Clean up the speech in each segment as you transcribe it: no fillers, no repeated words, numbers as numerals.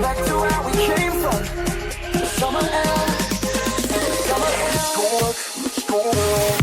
back to where we came from. Summer air, summer air. Let's go work.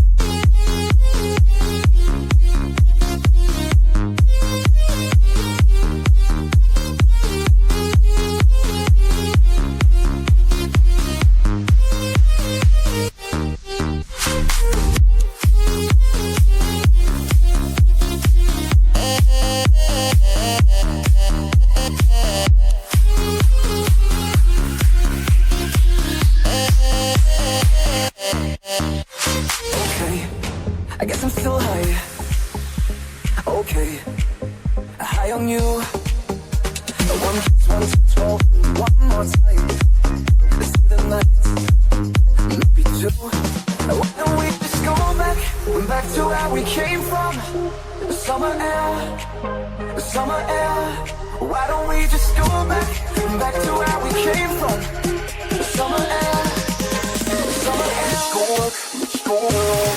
I guess I'm still high. Okay, high on you. One touch, one more time. See the night, maybe two. Why don't we just go back to where we came from? The summer air, the summer air. Why don't we just go back to where we came from? The summer air, the summer air. Let's go work.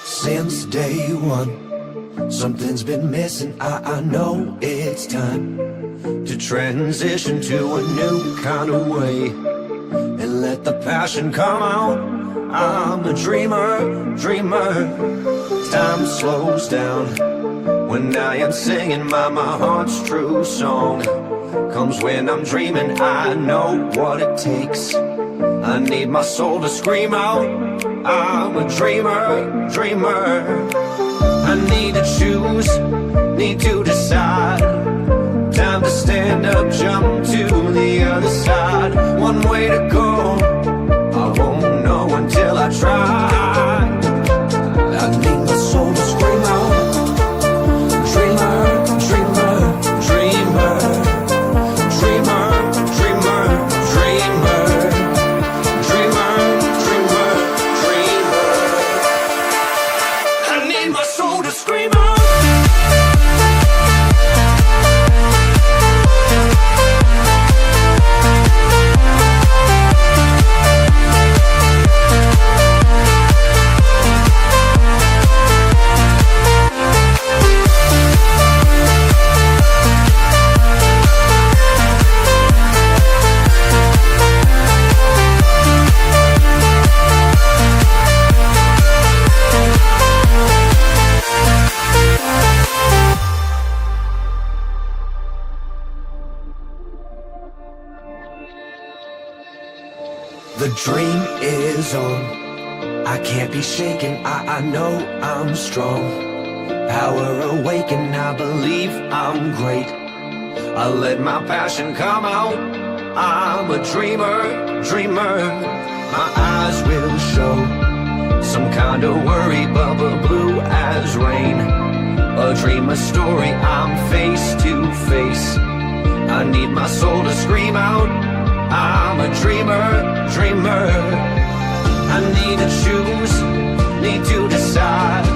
Since day one, something's been missing. I know it's time to transition to a new kind of way and let the passion come out. I'm a dreamer. Time slows down when I am singing my heart's true song. Comes when I'm dreaming, I know what it takes. I need my soul to scream out. I'm a dreamer. I need to choose, need to decide. Time to stand up, jump to the other side. One way to go, I won't know until I try. I need my soul to scream out. Dreamer. The dream is on. I can't be shaken, I know I'm strong. Power awakened, I believe I'm great. I let my passion come out. I'm a dreamer. My eyes will show some kind of worry, bubble blue as rain. A dream, a story, I'm face to face. I need my soul to scream out. I'm a dreamer. I need to choose, need to decide.